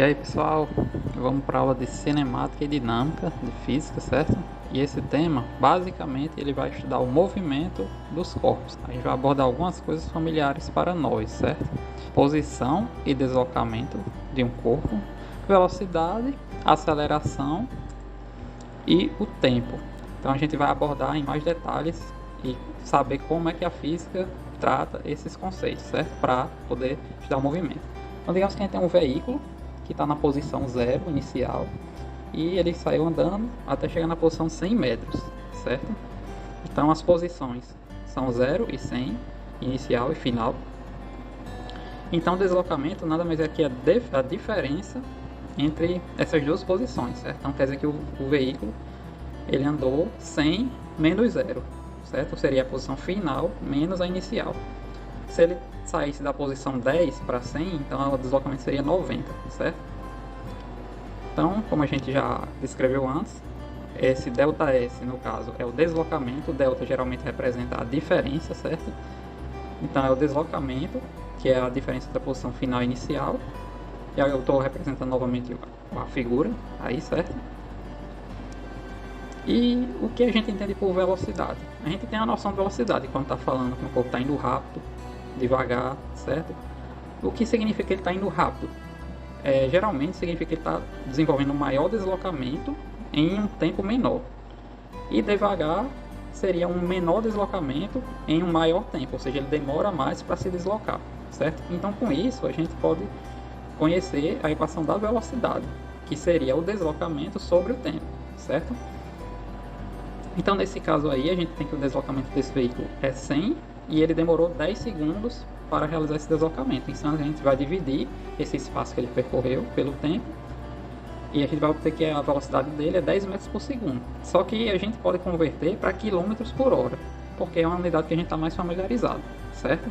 E aí pessoal, vamos para a aula de cinemática e dinâmica de física, certo? E esse tema, basicamente, ele vai estudar o movimento dos corpos. A gente vai abordar algumas coisas familiares para nós, certo? Posição e deslocamento de um corpo, velocidade, aceleração e o tempo. Então a gente vai abordar em mais detalhes e saber como é que a física trata esses conceitos, certo? Para poder estudar o movimento. Então digamos que a gente tem um veículo que está na posição 0 inicial e ele saiu andando até chegar na posição 100 metros, certo? Então as posições são 0 e 100, inicial e final. Então o deslocamento nada mais é que a diferença entre essas duas posições, certo? Então quer dizer que o veículo ele andou 100 menos 0, certo? Seria a posição final menos a inicial. Se ele saísse da posição 10 para 100, então o deslocamento seria 90, certo? Então, como a gente já descreveu antes, esse ΔS, no caso, é o deslocamento. O delta geralmente representa a diferença, certo? Então, é o deslocamento, que é a diferença da posição final e inicial. E aí eu estou representando novamente a figura, aí, certo? E o que a gente entende por velocidade? A gente tem a noção de velocidade quando está falando que o corpo está indo rápido, devagar, certo? O que significa que ele está indo rápido? Geralmente significa que ele está desenvolvendo um maior deslocamento em um tempo menor. E devagar seria um menor deslocamento em um maior tempo, ou seja, ele demora mais para se deslocar, certo? Então com isso a gente pode conhecer a equação da velocidade, que seria o deslocamento sobre o tempo, certo? Então nesse caso aí a gente tem que o deslocamento desse veículo é 100 e ele demorou 10 segundos para realizar esse deslocamento. Então a gente vai dividir esse espaço que ele percorreu pelo tempo e a gente vai obter que a velocidade dele é 10 metros por segundo. Só que a gente pode converter para quilômetros por hora, porque é uma unidade que a gente está mais familiarizado, certo?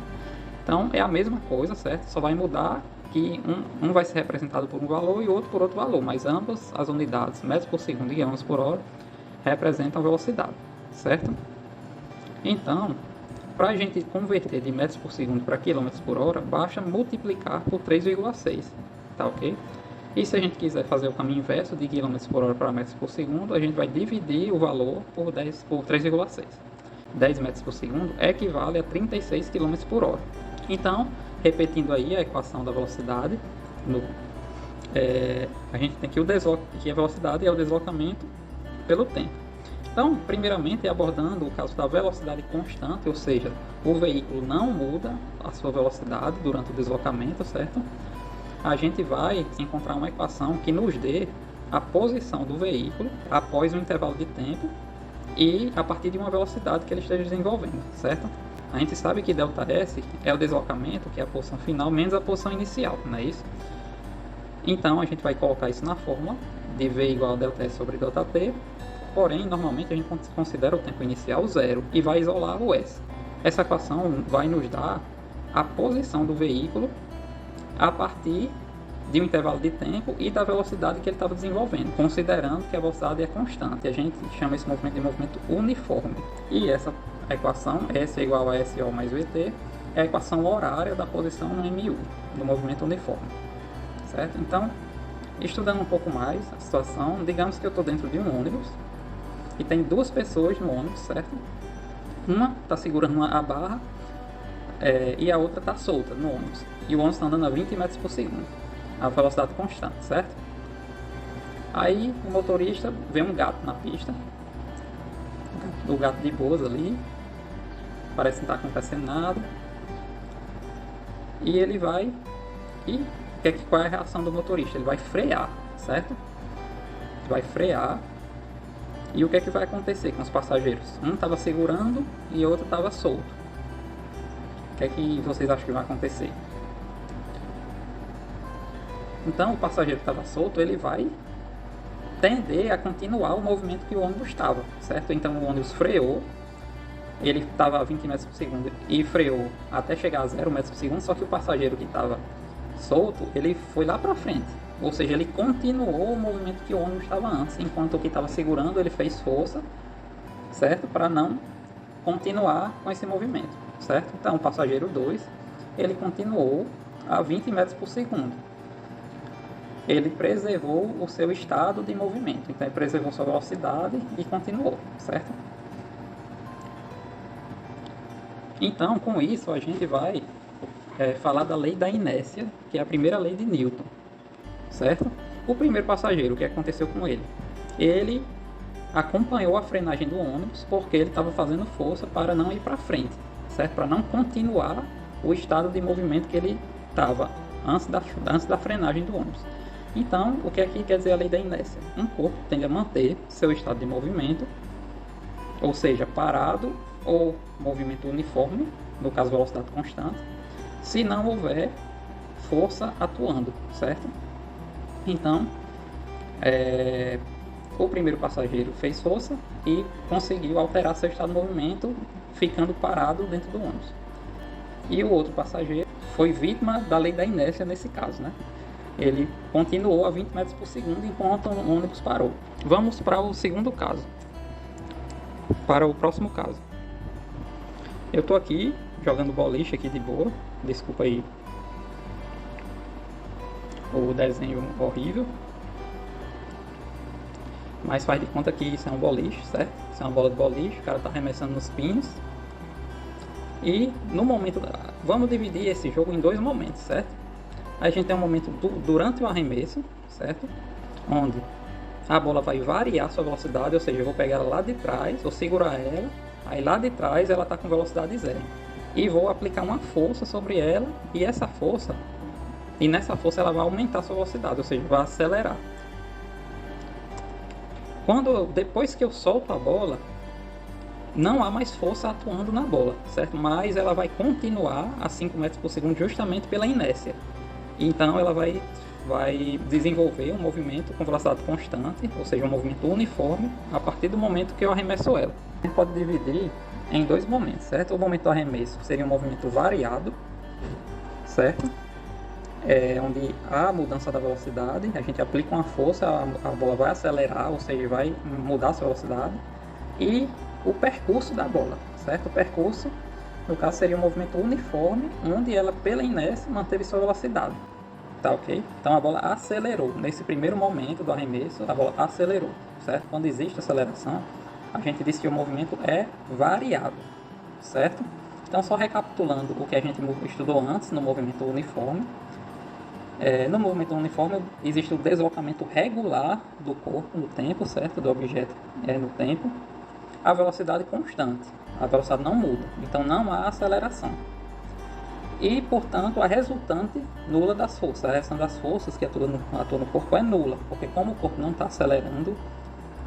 Então é a mesma coisa, certo? Só vai mudar que um vai ser representado por um valor e o outro por outro valor, mas ambas as unidades, metros por segundo e quilômetros por hora, representam velocidade, certo? Então, para a gente converter de metros por segundo para quilômetros por hora, basta multiplicar por 3,6, tá ok? E se a gente quiser fazer o caminho inverso de quilômetros por hora para metros por segundo, a gente vai dividir o valor por 3,6. 10 metros por segundo equivale a 36 km por hora. Então, repetindo aí a equação da velocidade, a gente tem que a velocidade é o deslocamento pelo tempo. Então, primeiramente, abordando o caso da velocidade constante, ou seja, o veículo não muda a sua velocidade durante o deslocamento, certo? A gente vai encontrar uma equação que nos dê a posição do veículo após um intervalo de tempo e a partir de uma velocidade que ele esteja desenvolvendo, certo? A gente sabe que ΔS é o deslocamento, que é a posição final, menos a posição inicial, não é isso? Então, a gente vai colocar isso na fórmula de V igual a ΔS sobre ΔT. Porém, normalmente a gente considera o tempo inicial 0 e vai isolar o S. Essa equação vai nos dar a posição do veículo a partir de um intervalo de tempo e da velocidade que ele estava desenvolvendo, considerando que a velocidade é constante. A gente chama esse movimento de movimento uniforme. E essa equação, S é igual a SO mais VT, é a equação horária da posição no MU, do movimento uniforme. Certo? Então, estudando um pouco mais a situação, digamos que eu estou dentro de um ônibus e tem duas pessoas no ônibus, certo? Uma está segurando a barra e a outra está solta no ônibus. E o ônibus está andando a 20 metros por segundo, a velocidade constante, certo? Aí o motorista vê um gato na pista, o gato de boas ali, parece que não está acontecendo nada. E ele vai qual é a reação do motorista? Ele vai frear, certo? Vai frear. E o que é que vai acontecer com os passageiros? Um estava segurando e o outro estava solto. O que é que vocês acham que vai acontecer? Então, o passageiro que estava solto, ele vai tender a continuar o movimento que o ônibus estava, certo? Então, o ônibus freou, ele estava a 20 metros por segundo e freou até chegar a 0 metros por segundo, só que o passageiro que estava solto, ele foi lá para frente. Ou seja, ele continuou o movimento que o ônibus estava antes, enquanto o que estava segurando, ele fez força, certo? Para não continuar com esse movimento, certo? Então, o passageiro 2, ele continuou a 20 metros por segundo. ele preservou o seu estado de movimento. Então ele preservou sua velocidade e continuou, certo? Então, com isso, a gente vai falar da lei da inércia, que é a primeira lei de Newton, certo? O primeiro passageiro, o que aconteceu com ele? Ele acompanhou a frenagem do ônibus porque ele estava fazendo força para não ir para frente, certo? Para não continuar o estado de movimento que ele estava antes da frenagem do ônibus. Então, o que aqui quer dizer a lei da inércia? Um corpo tende a manter seu estado de movimento, ou seja, parado ou movimento uniforme, no caso velocidade constante, se não houver força atuando, certo? Então, o primeiro passageiro fez força e conseguiu alterar seu estado de movimento, ficando parado dentro do ônibus. E o outro passageiro foi vítima da lei da inércia nesse caso, né? Ele continuou a 20 metros por segundo enquanto o ônibus parou. Vamos para o segundo caso. Para o próximo caso. Eu estou aqui jogando boliche aqui de boa. Desculpa aí o desenho horrível. Mas faz de conta que isso é um boliche, certo? Isso é uma bola de boliche, o cara está arremessando nos pinos. E no momento, vamos dividir esse jogo em dois momentos, certo? A gente tem um momento durante o arremesso, certo? Onde a bola vai variar sua velocidade, ou seja, eu vou pegar ela lá de trás, vou segurar ela, aí lá de trás ela está com velocidade zero. E vou aplicar uma força sobre ela, e nessa força ela vai aumentar sua velocidade, ou seja, vai acelerar. Depois que eu solto a bola, não há mais força atuando na bola, certo? Mas ela vai continuar a 5 metros por segundo justamente pela inércia. Então ela vai desenvolver um movimento com velocidade constante, ou seja, um movimento uniforme, a partir do momento que eu arremesso ela. A gente pode dividir em dois momentos, certo? O momento do arremesso seria um movimento variado, certo? Onde há mudança da velocidade, a gente aplica uma força, a bola vai acelerar, ou seja, vai mudar a sua velocidade. E o percurso da bola, certo? O percurso, no caso, seria um movimento uniforme, onde ela, pela inércia, manteve sua velocidade. Tá ok? Então a bola acelerou. Nesse primeiro momento do arremesso, a bola acelerou, certo? Quando existe aceleração, a gente diz que o movimento é variado, certo? Então, só recapitulando o que a gente estudou antes no movimento uniforme. No movimento uniforme existe o deslocamento regular do corpo no tempo, certo? Do objeto no tempo. A velocidade constante. A velocidade não muda, então não há aceleração. E, portanto, a resultante nula das forças. A reação das forças que atuam no corpo é nula, porque como o corpo não está acelerando,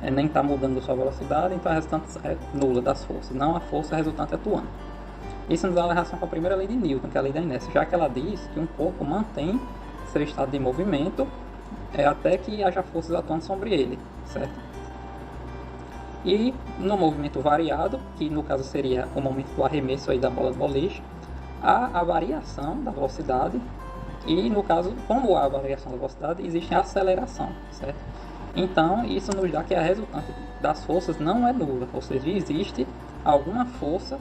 nem está mudando sua velocidade, então a resultante é nula das forças, não a força resultante atuando. Isso nos dá a relação com a primeira lei de Newton, que é a lei da inércia, já que ela diz que um corpo mantém seu estado de movimento até que haja forças atuando sobre ele, certo? E no movimento variado, que no caso seria o momento do arremesso aí da bola de boliche, há a variação da velocidade e, no caso, como há a variação da velocidade, existe a aceleração, certo? Então, isso nos dá que a resultante das forças não é nula, ou seja, existe alguma força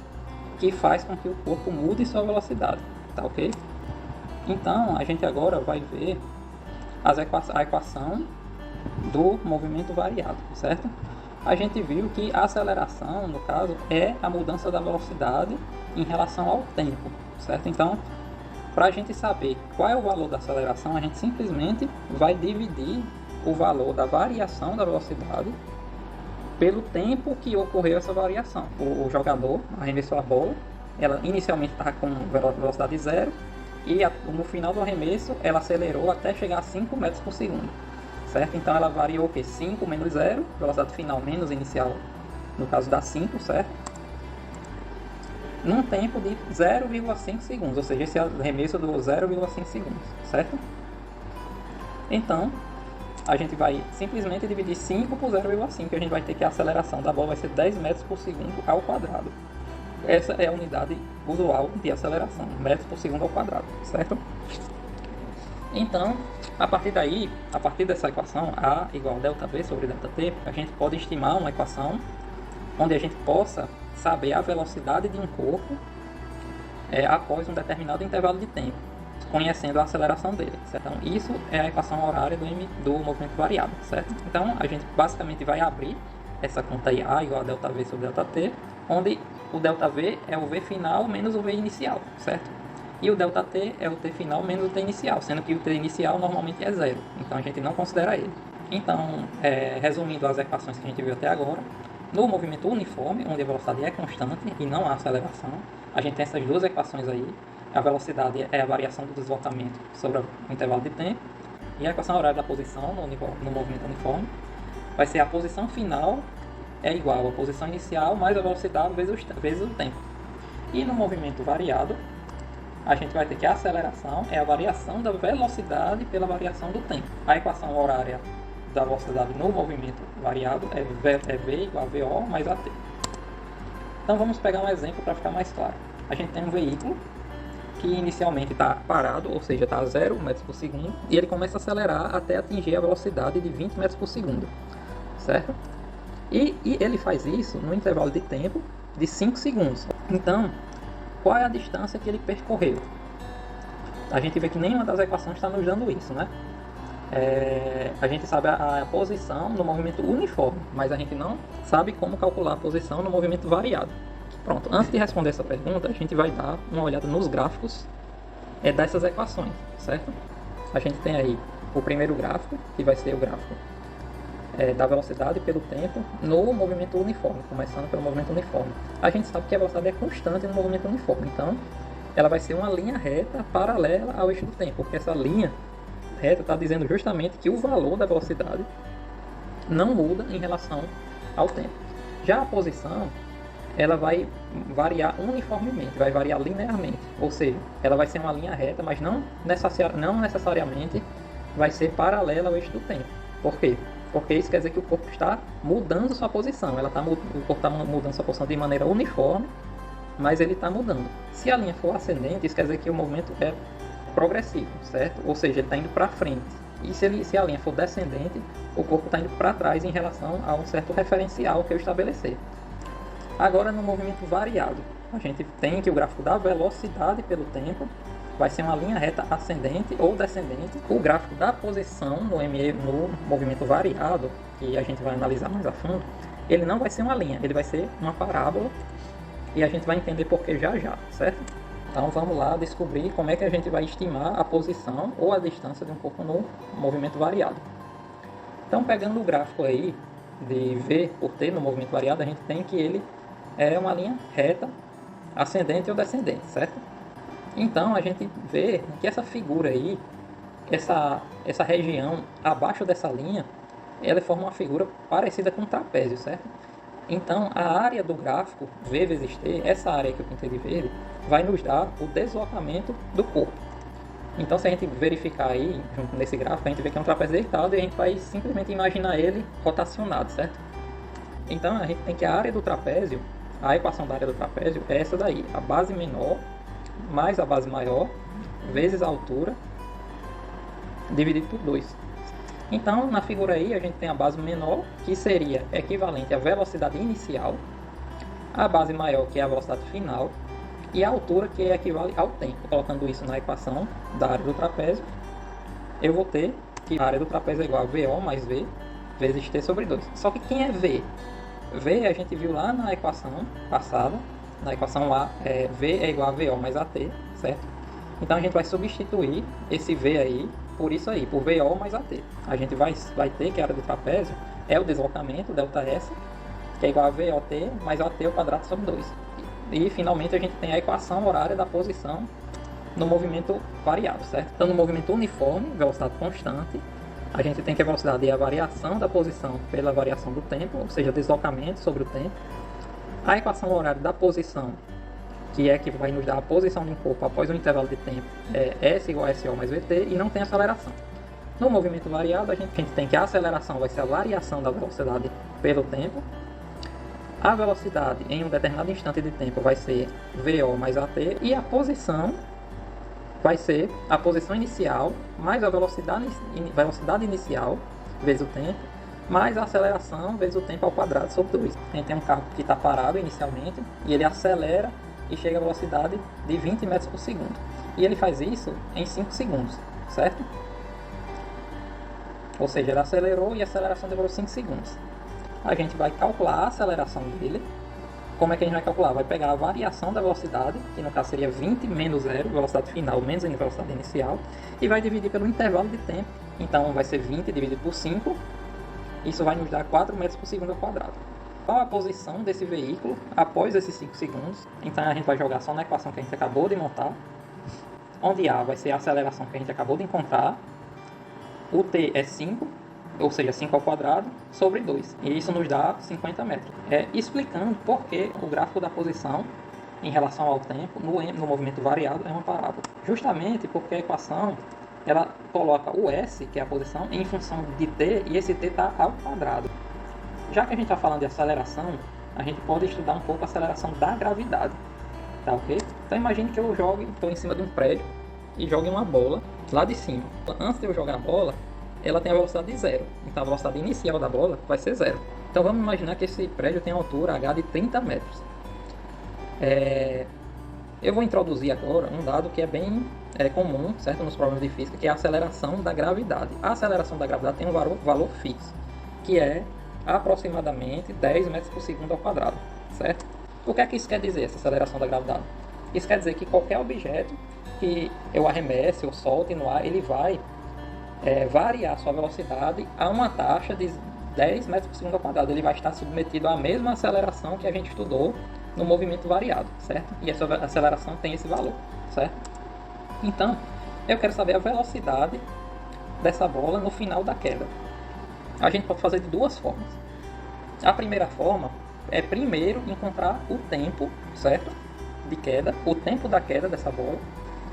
que faz com que o corpo mude sua velocidade, tá ok? Então, a gente agora vai ver a equação do movimento variado, certo? A gente viu que a aceleração, no caso, é a mudança da velocidade em relação ao tempo, certo? Então, para a gente saber qual é o valor da aceleração, a gente simplesmente vai dividir o valor da variação da velocidade pelo tempo que ocorreu essa variação. O jogador arremessou a bola, ela inicialmente estava com velocidade zero, e no final do arremesso ela acelerou até chegar a 5 metros por segundo, certo? Então ela variou o que? 5 menos 0, velocidade final menos inicial, no caso dá 5, certo? Num tempo de 0,5 segundos, ou seja, esse arremesso durou 0,5 segundos, certo? Então, a gente vai simplesmente dividir 5 por 0,5, e a gente vai ter que a aceleração da bola vai ser 10 metros por segundo ao quadrado. Essa é a unidade usual de aceleração, metros por segundo ao quadrado, certo? Então, a partir daí, a partir dessa equação, A igual a ΔV sobre ΔT, a gente pode estimar uma equação onde a gente possa saber a velocidade de um corpo após um determinado intervalo de tempo, conhecendo a aceleração dele, certo? Então, isso é a equação horária do movimento variável, certo? Então, a gente basicamente vai abrir essa conta aí, A igual a ΔV sobre ΔT, onde o ΔV é o V final menos o V inicial, certo? E o ΔT é o T final menos o T inicial, sendo que o T inicial normalmente é zero, então a gente não considera ele. Então, resumindo as equações que a gente viu até agora, no movimento uniforme, onde a velocidade é constante e não há aceleração, a gente tem essas duas equações aí. A velocidade é a variação do deslocamento sobre o intervalo de tempo, e a equação horária da posição no movimento uniforme vai ser a posição final é igual à posição inicial mais a velocidade vezes o tempo. E no movimento variado, a gente vai ter que a aceleração é a variação da velocidade pela variação do tempo. A equação horária da velocidade no movimento variado é V igual a VO mais AT. Então vamos pegar um exemplo para ficar mais claro. A gente tem um veículo que inicialmente está parado, ou seja, está a 0 metros por segundo, e ele começa a acelerar até atingir a velocidade de 20 metros por segundo, certo? E ele faz isso no intervalo de tempo de 5 segundos. Então, qual é a distância que ele percorreu? A gente vê que nenhuma das equações está nos dando isso, né? A gente sabe a posição no movimento uniforme, mas a gente não sabe como calcular a posição no movimento variado. Pronto, antes de responder essa pergunta, a gente vai dar uma olhada nos gráficos dessas equações, certo? A gente tem aí o primeiro gráfico, que vai ser o gráfico da velocidade pelo tempo no movimento uniforme, começando pelo movimento uniforme. A gente sabe que a velocidade é constante no movimento uniforme, então ela vai ser uma linha reta paralela ao eixo do tempo, porque essa linha reta está dizendo justamente que o valor da velocidade não muda em relação ao tempo. Já a posição, ela vai variar uniformemente, vai variar linearmente, ou seja, ela vai ser uma linha reta, mas não necessariamente vai ser paralela ao eixo do tempo. Por quê? Porque isso quer dizer que o corpo está mudando sua posição, o corpo está mudando sua posição de maneira uniforme, mas ele está mudando. Se a linha for ascendente, isso quer dizer que o movimento é progressivo, certo? Ou seja, ele está indo para frente. E se a linha for descendente, o corpo está indo para trás em relação a um certo referencial que eu estabelecer. Agora, no movimento variado, a gente tem que o gráfico da velocidade pelo tempo vai ser uma linha reta ascendente ou descendente. O gráfico da posição no movimento variado, que a gente vai analisar mais a fundo, ele não vai ser uma linha, ele vai ser uma parábola, e a gente vai entender por que já, certo? Então vamos lá descobrir como é que a gente vai estimar a posição ou a distância de um corpo no movimento variado. Então, pegando o gráfico aí de V por T no movimento variado, a gente tem que ele é uma linha reta, ascendente ou descendente, certo? Então a gente vê que essa figura aí, essa região abaixo dessa linha, ela forma uma figura parecida com um trapézio, certo? Então a área do gráfico V vezes T, essa área que eu pintei de verde, vai nos dar o deslocamento do corpo. Então se a gente verificar aí, junto nesse gráfico, a gente vê que é um trapézio deitado e a gente vai simplesmente imaginar ele rotacionado, certo? Então a gente tem que a área do trapézio, a equação da área do trapézio é essa daí, a base menor mais a base maior vezes a altura dividido por 2. Então na figura aí a gente tem a base menor, que seria equivalente à velocidade inicial, a base maior, que é a velocidade final, e a altura, que equivale ao tempo. Colocando isso na equação da área do trapézio, eu vou ter que a área do trapézio é igual a VO mais V vezes T sobre 2. Só que quem é V? V a gente viu lá na equação passada, na equação A, V é igual a VO mais AT, certo? Então a gente vai substituir esse V aí por isso aí, por VO mais AT. A gente vai ter que a área do trapézio é o deslocamento, ΔS, que é igual a VOT mais AT ao quadrado sobre 2. E finalmente a gente tem a equação horária da posição no movimento variado, certo? Então no movimento uniforme, velocidade constante, a gente tem que a velocidade é a variação da posição pela variação do tempo, ou seja, deslocamento sobre o tempo. A equação horária da posição, que é que vai nos dar a posição de um corpo após um intervalo de tempo, é S igual a SO mais VT, e não tem aceleração. No movimento variado, a gente tem que a aceleração vai ser a variação da velocidade pelo tempo. A velocidade em um determinado instante de tempo vai ser VO mais AT, e a posição vai ser a posição inicial mais a velocidade inicial vezes o tempo, mais a aceleração vezes o tempo ao quadrado sobre 2. A gente tem um carro que está parado inicialmente e ele acelera e chega a velocidade de 20 metros por segundo. E ele faz isso em 5 segundos, certo? Ou seja, ele acelerou e a aceleração demorou 5 segundos. A gente vai calcular a aceleração dele. Como é que a gente vai calcular? Vai pegar a variação da velocidade, que no caso seria 20 menos 0, velocidade final menos a velocidade inicial, e vai dividir pelo intervalo de tempo. Então vai ser 20 dividido por 5, isso vai nos dar 4 metros por segundo ao quadrado. Qual a posição desse veículo após esses 5 segundos? Então a gente vai jogar só na equação que a gente acabou de montar, onde A vai ser a aceleração que a gente acabou de encontrar, o T é 5, ou seja, 5 ao quadrado, sobre 2. E isso nos dá 50 metros. Explicando por que o gráfico da posição em relação ao tempo no movimento variado é uma parábola. Justamente porque a equação ela coloca o S, que é a posição, em função de T, e esse T está ao quadrado. Já que a gente está falando de aceleração, a gente pode estudar um pouco a aceleração da gravidade. Tá ok? Então imagine que eu estou em cima de um prédio e jogue uma bola lá de cima. Antes de eu jogar a bola, ela tem a velocidade 0. Então a velocidade inicial da bola vai ser 0. Então vamos imaginar que esse prédio tem uma altura H de 30 metros. Eu vou introduzir agora um dado que é bem comum, certo, nos problemas de física, que é a aceleração da gravidade. A aceleração da gravidade tem um valor fixo, que é aproximadamente 10 metros por segundo ao quadrado, certo? O que é que isso quer dizer, essa aceleração da gravidade? Isso quer dizer que qualquer objeto que eu arremesse ou solte no ar, ele vai variar sua velocidade a uma taxa de 10 metros por segundo ao quadrado. Ele vai estar submetido à mesma aceleração que a gente estudou no movimento variado, certo? E essa aceleração tem esse valor, certo? Então, eu quero saber a velocidade dessa bola no final da queda. A gente pode fazer de duas formas. A primeira forma é primeiro encontrar o tempo, certo? De queda, o tempo da queda dessa bola,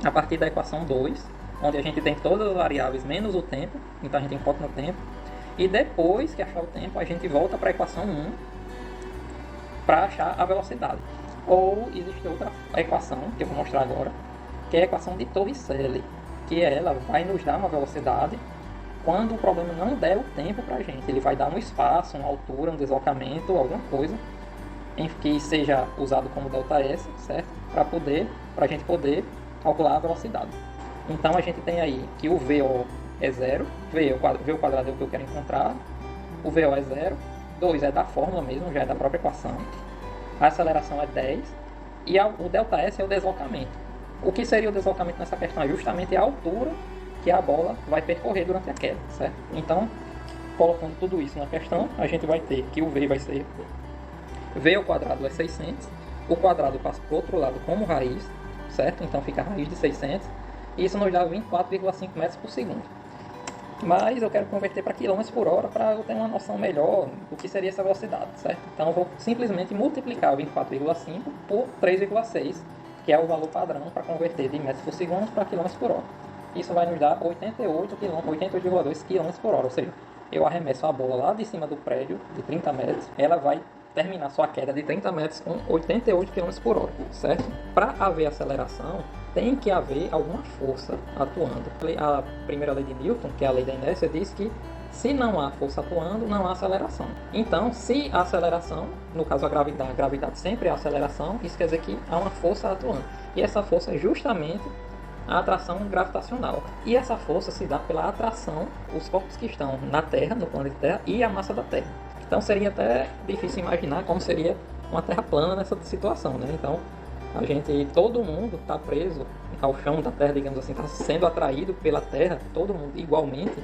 a partir da equação 2, onde a gente tem todas as variáveis menos o tempo, então a gente encontra no tempo. E depois que achar o tempo, a gente volta para a equação 1 para achar a velocidade. Ou existe outra equação, que eu vou mostrar agora, que é a equação de Torricelli, que ela vai nos dar uma velocidade quando o problema não der o tempo para a gente. Ele vai dar um espaço, uma altura, um deslocamento, alguma coisa em que seja usado como ΔS, certo? Para a gente poder calcular a velocidade. Então a gente tem aí que o VO é 0, V ao quadrado é o que eu quero encontrar, o VO é 0, 2 é da fórmula mesmo, já é da própria equação, a aceleração é 10 e o ΔS é o deslocamento. O que seria o deslocamento nessa questão? É justamente a altura que a bola vai percorrer durante a queda, certo? Então, colocando tudo isso na questão, a gente vai ter que o V vai ser V ao quadrado é 600, o quadrado passa para o outro lado como raiz, certo? Então fica a raiz de 600, e isso nos dá 24,5 metros por segundo. Mas eu quero converter para km por hora para eu ter uma noção melhor do que seria essa velocidade, certo? Então eu vou simplesmente multiplicar 24,5 por 3,6, que é o valor padrão para converter de metros por segundo para km por hora. Isso vai nos dar 88,2 km por hora, ou seja, eu arremesso a bola lá de cima do prédio de 30 metros, ela vai terminar sua queda de 30 metros com 88 km por hora, certo? Para haver aceleração, tem que haver alguma força atuando. A primeira lei de Newton, que é a lei da inércia, diz que se não há força atuando, não há aceleração. Então, se a aceleração, no caso a gravidade sempre é a aceleração, isso quer dizer que há uma força atuando. E essa força é justamente a atração gravitacional. E essa força se dá pela atração, os corpos que estão na Terra, no planeta Terra, e a massa da Terra. Então seria até difícil imaginar como seria uma Terra plana nessa situação, né? Então, todo mundo está preso ao chão da Terra, digamos assim, está sendo atraído pela Terra, todo mundo igualmente,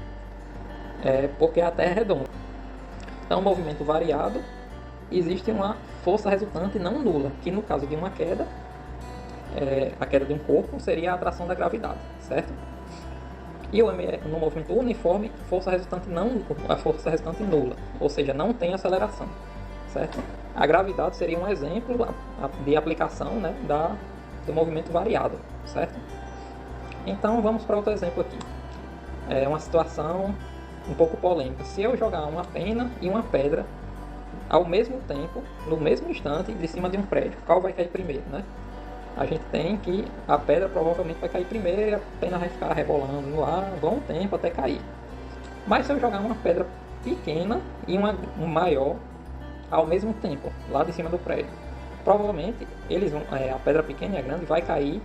porque a Terra é redonda. Então, movimento variado, existe uma força resultante não nula, que no caso de uma queda, a queda de um corpo seria a atração da gravidade, certo? E no movimento uniforme, a força resultante nula, ou seja, não tem aceleração, certo? A gravidade seria um exemplo de aplicação, né, do movimento variado, certo? Então vamos para outro exemplo aqui. É uma situação um pouco polêmica. Se eu jogar uma pena e uma pedra ao mesmo tempo, no mesmo instante, de cima de um prédio, qual vai cair primeiro, né? A gente tem que a pedra provavelmente vai cair primeiro e a pena vai ficar rebolando no ar um bom tempo até cair. Mas se eu jogar uma pedra pequena e uma maior ao mesmo tempo, lá de cima do prédio, provavelmente a pedra pequena e a grande vai cair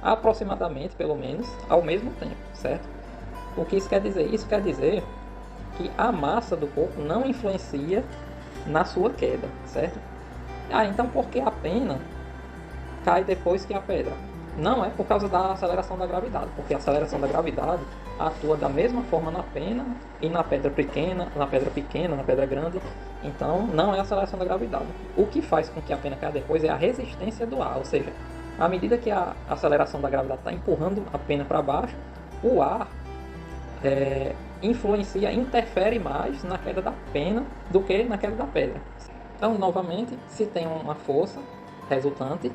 aproximadamente, pelo menos, ao mesmo tempo, certo? O que isso quer dizer? Isso quer dizer que a massa do corpo não influencia na sua queda, certo? Então por que a pena cai depois que a pedra? Não é por causa da aceleração da gravidade, porque a aceleração da gravidade atua da mesma forma na pena e na pedra pequena, na pedra grande. Então não é a aceleração da gravidade. O que faz com que a pena caia depois é a resistência do ar, ou seja, à medida que a aceleração da gravidade está empurrando a pena para baixo, o ar influencia, interfere mais na queda da pena do que na queda da pedra. Então, novamente, se tem uma força resultante,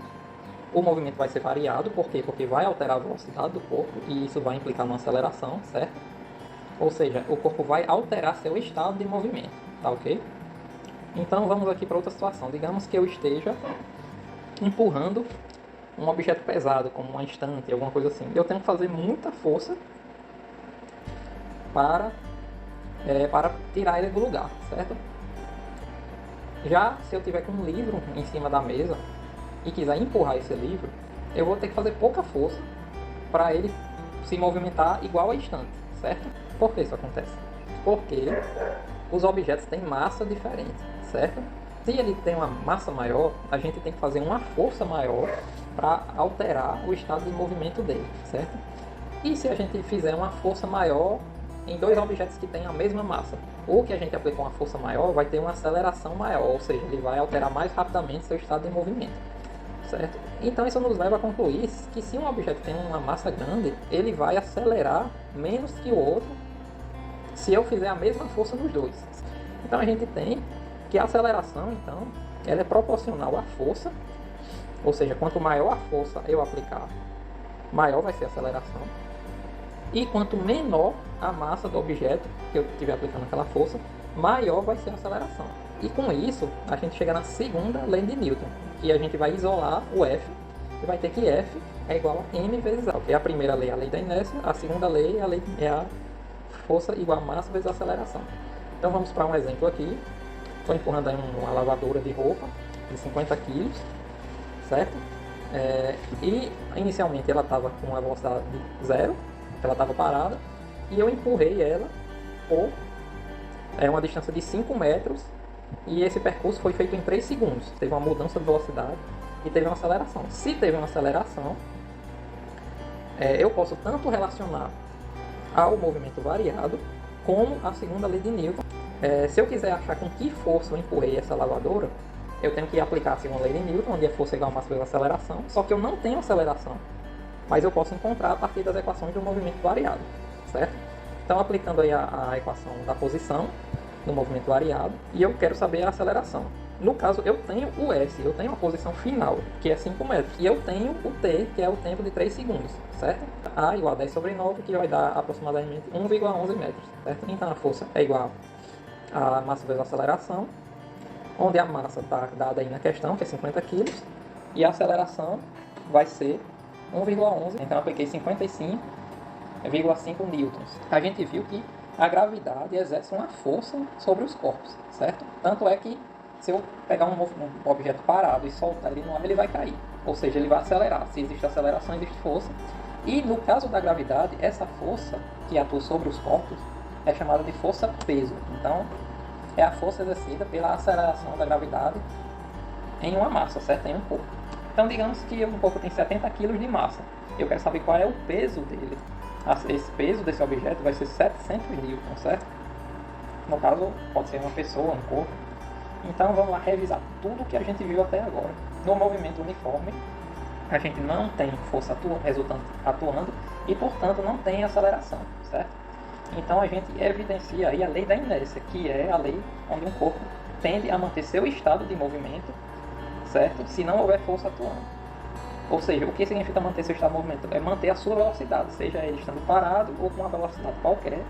o movimento vai ser variado. Por quê? Porque vai alterar a velocidade do corpo e isso vai implicar numa aceleração, certo? Ou seja, o corpo vai alterar seu estado de movimento, tá ok? Então, vamos aqui para outra situação. Digamos que eu esteja empurrando um objeto pesado, como uma estante, alguma coisa assim. Eu tenho que fazer muita força para tirar ele do lugar, certo? Já se eu tiver com um livro em cima da mesa e quiser empurrar esse livro, eu vou ter que fazer pouca força para ele se movimentar igual a estante, certo? Por que isso acontece? Porque os objetos têm massa diferente, certo? Se ele tem uma massa maior, a gente tem que fazer uma força maior para alterar o estado de movimento dele, certo? E se a gente fizer uma força maior em dois objetos que têm a mesma massa, ou que a gente aplicou uma força maior, vai ter uma aceleração maior, ou seja, ele vai alterar mais rapidamente seu estado de movimento, certo? Então isso nos leva a concluir que se um objeto tem uma massa grande, ele vai acelerar menos que o outro se eu fizer a mesma força nos dois. Então a gente tem que a aceleração, então, ela é proporcional à força, ou seja, quanto maior a força eu aplicar, maior vai ser a aceleração. E quanto menor a massa do objeto que eu estiver aplicando aquela força, maior vai ser a aceleração. E com isso, a gente chega na segunda lei de Newton, que a gente vai isolar o F, e vai ter que F é igual a m vezes A. A primeira lei é a lei da inércia, a segunda lei é a força igual a massa vezes a aceleração. Então vamos para um exemplo aqui. Estou empurrando aí uma lavadora de roupa de 50 kg, certo? E inicialmente ela estava com uma velocidade de 0, ela estava parada, e eu empurrei ela por uma distância de 5 metros, e esse percurso foi feito em 3 segundos. Teve uma mudança de velocidade e teve uma aceleração. Se teve uma aceleração, eu posso tanto relacionar ao movimento variado como a segunda lei de Newton. Se eu quiser achar com que força eu empurrei essa lavadora, eu tenho que aplicar a segunda lei de Newton, onde a força é igual a massa vezes a aceleração, só que eu não tenho aceleração, mas eu posso encontrar a partir das equações do movimento variado, certo? Então, aplicando aí a equação da posição do movimento variado, e eu quero saber a aceleração. No caso, eu tenho o S, eu tenho a posição final, que é 5 metros, e eu tenho o T, que é o tempo de 3 segundos, certo? A igual a 10 sobre 9, que vai dar aproximadamente 1,11 metros, certo? Então, a força é igual a massa vezes a aceleração, onde a massa está dada aí na questão, que é 50 kg, e a aceleração vai ser 1,11. Então eu apliquei 55,5 newtons. A gente viu que a gravidade exerce uma força sobre os corpos, certo? Tanto é que se eu pegar um objeto parado e soltar ele no ar, ele vai cair. Ou seja, ele vai acelerar. Se existe aceleração, existe força. E no caso da gravidade, essa força que atua sobre os corpos é chamada de força-peso. Então, é a força exercida pela aceleração da gravidade em uma massa, certo? Em um corpo. Então, digamos que um corpo tem 70 kg de massa. Eu quero saber qual é o peso dele. Esse peso desse objeto vai ser 700 newtons, certo? No caso, pode ser uma pessoa, um corpo. Então, vamos lá revisar tudo que a gente viu até agora. No movimento uniforme, a gente não tem força resultante atuando e, portanto, não tem aceleração, certo? Então, a gente evidencia aí a lei da inércia, que é a lei onde um corpo tende a manter seu estado de movimento, certo? Se não houver força atuando. Ou seja, o que significa manter seu estado de movimento? É manter a sua velocidade, seja ele estando parado ou com uma velocidade qualquer.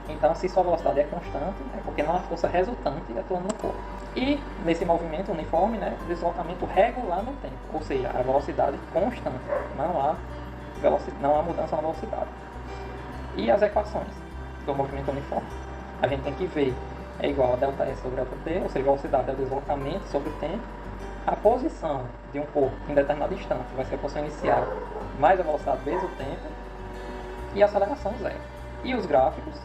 Então, se sua velocidade é constante, é porque não há força resultante atuando no corpo. E, nesse movimento uniforme, deslocamento regular no tempo, ou seja, a velocidade constante, não há mudança na velocidade. E as equações do movimento uniforme? A gente tem que ver, é igual a ΔS sobre ΔT, ou seja, a velocidade é o deslocamento sobre o tempo, a posição de um corpo em determinado instante vai ser a posição inicial mais a velocidade vezes o tempo, e a aceleração zero. E os gráficos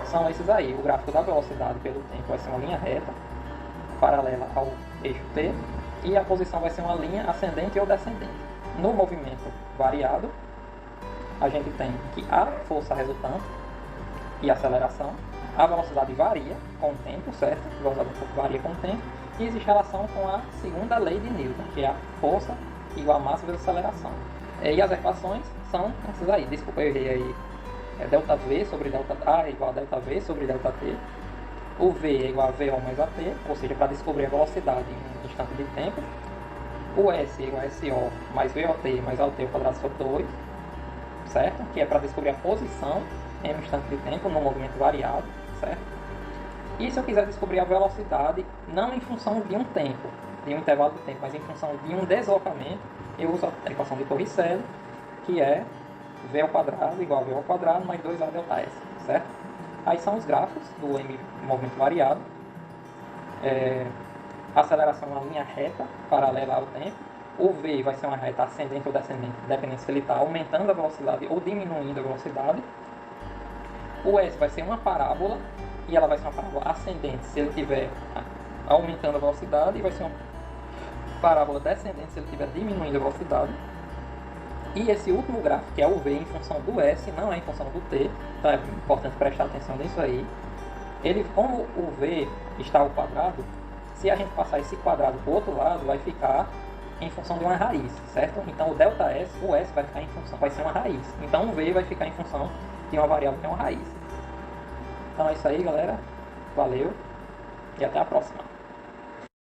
são esses aí. O gráfico da velocidade pelo tempo vai ser uma linha reta, paralela ao eixo t, e a posição vai ser uma linha ascendente ou descendente. No movimento variado, a gente tem que a força resultante e a aceleração, a velocidade varia com o tempo, certo? A velocidade do corpo varia com o tempo, e existe relação com a segunda lei de Newton, que é a força igual a massa vezes a aceleração. E as equações são essas aí. Desculpa, eu errei aí. É delta V sobre delta A é igual a delta V sobre delta T. O V é igual a VO mais AT, ou seja, para descobrir a velocidade em um instante de tempo. O S é igual a SO mais VOT mais AT ao quadrado sobre 2, certo? Que é para descobrir a posição em um instante de tempo no movimento variado, certo? E se eu quiser descobrir a velocidade, não em função de um tempo, de um intervalo de tempo, mas em função de um deslocamento, eu uso a equação de Torricelli, que é V ao quadrado igual a V ao quadrado mais 2A delta S, certo? Aí são os gráficos do M movimento variado. A aceleração é uma linha reta, paralela ao tempo. O V vai ser uma reta ascendente ou descendente, dependendo se ele está aumentando a velocidade ou diminuindo a velocidade. O S vai ser uma parábola, e ela vai ser uma parábola ascendente se ele estiver aumentando a velocidade, e vai ser uma parábola descendente se ele estiver diminuindo a velocidade. E esse último gráfico, que é o V em função do S, não é em função do T, então é importante prestar atenção nisso aí. Ele, como o V está ao quadrado, se a gente passar esse quadrado para o outro lado, vai ficar em função de uma raiz, certo? Então o delta S, o S vai ficar em função, vai ser uma raiz. Então o V vai ficar em função de uma variável que é uma raiz. Então é isso aí, galera. Valeu e até a próxima.